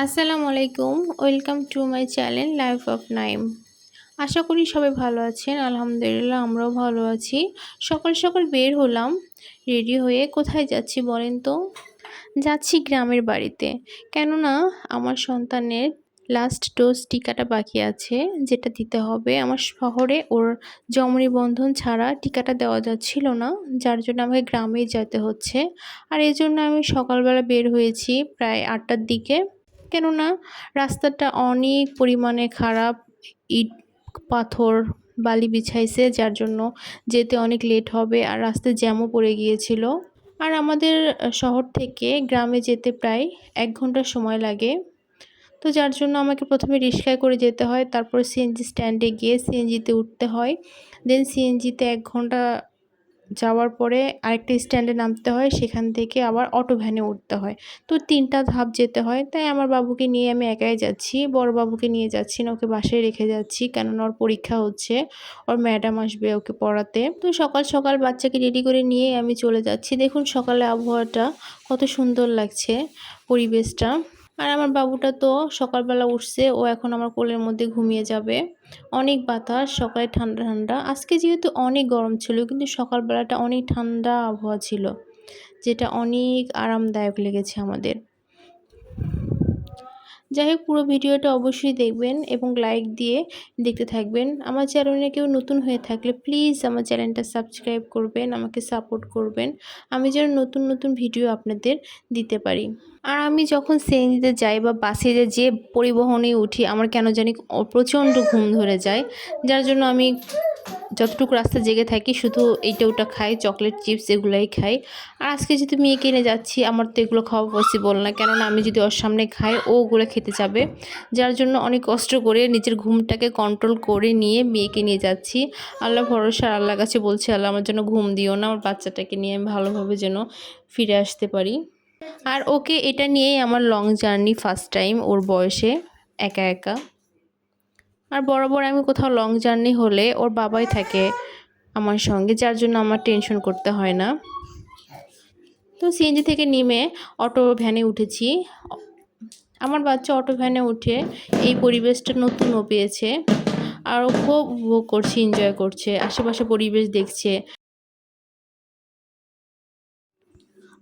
আসসালামু আলাইকুম। Welcome to my channel life of Naim. আশা করি সবাই ভালো আছেন। আলহামদুলিল্লাহ আমরাও ভালো আছি। সকাল সকাল বের হলাম রেডি হয়ে। কোথায় যাচ্ছি বলেন তো? যাচ্ছি গ্রামের বাড়িতে। কেননা আমার সন্তানের লাস্ট ডোজ টিকাটা বাকি আছে, যেটা দিতে হবে। আমার শহরে ওর জমনি বন্ধন ছাড়া টিকাটা দেওয়া যাচ্ছিল না, যার জন্য আমাকে গ্রামেই যেতে হচ্ছে। আর এজন্য আমি সকালবেলা বের হয়েছি প্রায় ৮টার দিকে। কেননা রাস্তাটা অনেক পরিমাণে খারাপ, ইট পাথর বালি বিছাইছে, যার জন্য যেতে অনেক লেট হবে আর রাস্তায় জ্যামও পড়ে গিয়েছিল। আর আমাদের শহর থেকে গ্রামে যেতে প্রায় ১ ঘন্টা সময় লাগে। তো যার জন্য আমাকে প্রথমে রিক্সায় করে যেতে হয়, তারপর সিএনজি স্ট্যান্ডে গিয়ে সিএনজিতে উঠতে হয়। দেন সিএনজিতে ১ ঘন্টা যাওয়ার পরে আরেকটা স্ট্যান্ডে নামতে হয়, সেখান থেকে আবার অটো ভ্যানে উঠতে হয়। তো ৩টা ধাপ যেতে হয়। তাই আমার বাবুকে নিয়ে আমি একাই যাচ্ছি। বড় বাবুকে নিয়ে যাচ্ছি না, ওকে বাসায় রেখে যাচ্ছি। কেননা ওর পরীক্ষা হচ্ছে, ওর ম্যাডাম আসবে ওকে পড়াতে। তো সকাল সকাল বাচ্চাকে রেডি করে নিয়ে আমি চলে যাচ্ছি। দেখুন সকালে আবহাওয়াটা কত সুন্দর লাগছে, পরিবেশটা। আর আমার বাবুটা তো সকালবেলা উঠছে, ও এখন আমার কোলের মধ্যে ঘুমিয়ে যাবে। অনেক বাতাস, সকালে ঠান্ডা ঠান্ডা। আজকে যেহেতু অনেক গরম ছিল, কিন্তু সকালবেলাটা অনেক ঠান্ডা আবহাওয়া ছিল, যেটা অনেক আরামদায়ক লেগেছে আমাদের। যাই হোক, পুরো ভিডিওটা অবশ্যই দেখবেন এবং লাইক দিয়ে দেখতে থাকবেন। আমার চ্যানেলে কেউ নতুন হয়ে থাকলে প্লিজ আমার চ্যানেলটা সাবস্ক্রাইব করবেন, আমাকে সাপোর্ট করবেন, আমি যেন নতুন নতুন ভিডিও আপনাদের দিতে পারি। আর আমি যখন সিএনজিতে যাই বা বাসে যে পরিবহনে উঠি, আমার কেন জানি প্রচণ্ড ঘুম ধরে যায়, যার জন্য আমি যতটুকু রাস্তা জেগে থাকি শুধু এইটা ওটা খাই, চকলেট চিপস এগুলাই খাই। আর আজকে যেহেতু মেয়েকে নিয়ে যাচ্ছি, আমার তো এগুলো খাওয়া পসিবল না, কেননা আমি যদি ওর সামনে খাই ও ওগুলো খেতে যাবে। যার জন্য অনেক কষ্ট করে নিজের ঘুমটাকে কন্ট্রোল করে নিয়ে মেয়েকে নিয়ে যাচ্ছি। আল্লাহ ভরসা, আল্লাহর কাছে বলছি, আল্লাহ আমার জন্য ঘুম দিও না, আমার বাচ্চাটাকে নিয়ে আমি ভালোভাবে যেন ফিরে আসতে পারি। আর ওকে এটা নিয়েই আমার লং জার্নি, ফার্স্ট টাইম ওর বয়সে একা একা। আর বরাবর আমি কোথাও লং জার্নি হলে ওর বাবাই থাকে আমার সঙ্গে, যার জন্য আমার টেনশন করতে হয় না। তো সিএনজি থেকে নেমে অটো ভ্যানে উঠেছি। আমার বাচ্চা অটো ভ্যানে উঠে এই পরিবেশটা নতুনও পেয়েছে, আর ও খুব উপভোগ করছে, এনজয় করছে, আশেপাশে পরিবেশ দেখছে।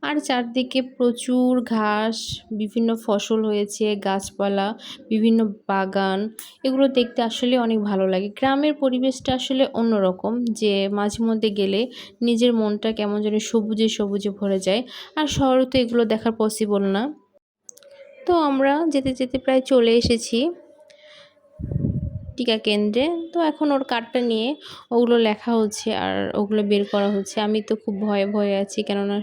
আর চারদিকে প্রচুর ঘাস, বিভিন্ন ফসল হয়েছে, গাছপালা, বিভিন্ন বাগান। এগুলো দেখতে আসলে অনেক ভালো লাগে। গ্রামের পরিবেশটা আসলে অন্যরকম, যে মাঝে মধ্যে গেলে নিজের মনটা কেমন যেন সবুজে সবুজে ভরে যায়। আর শহরে তো এগুলো দেখার পসিবল না। তো আমরা যেতে যেতে প্রায় চলে এসেছি টিকা কেন্দ্রে। তো এখন ওর কার্ডটা নিয়ে ওগুলো লেখা হচ্ছে আর ওগুলো বের করা হচ্ছে। আমি তো খুব ভয়ে ভয়ে আছি, কেননা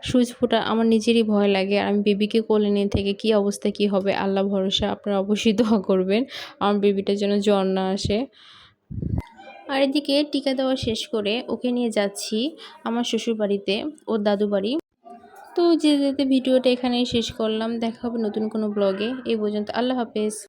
সুচ ফোঁটা আমার নিজেরই ভয় লাগে। আর আমি বেবিকে কোলে নিয়ে থেকে কী অবস্থা কী হবে, আল্লাহ ভরসা। আপনারা অবশ্যই দোয়া করবেন আমার বেবিটার জন্য জ্বর না আসে। আর এদিকে টিকা দেওয়া শেষ করে ওকে নিয়ে যাচ্ছি আমার শ্বশুরবাড়িতে, ওর দাদু বাড়ি। তো যেতে যেতে ভিডিওটা এখানেই শেষ করলাম। দেখা হবে নতুন কোনো ব্লগে। এই পর্যন্ত, আল্লাহ হাফেজ।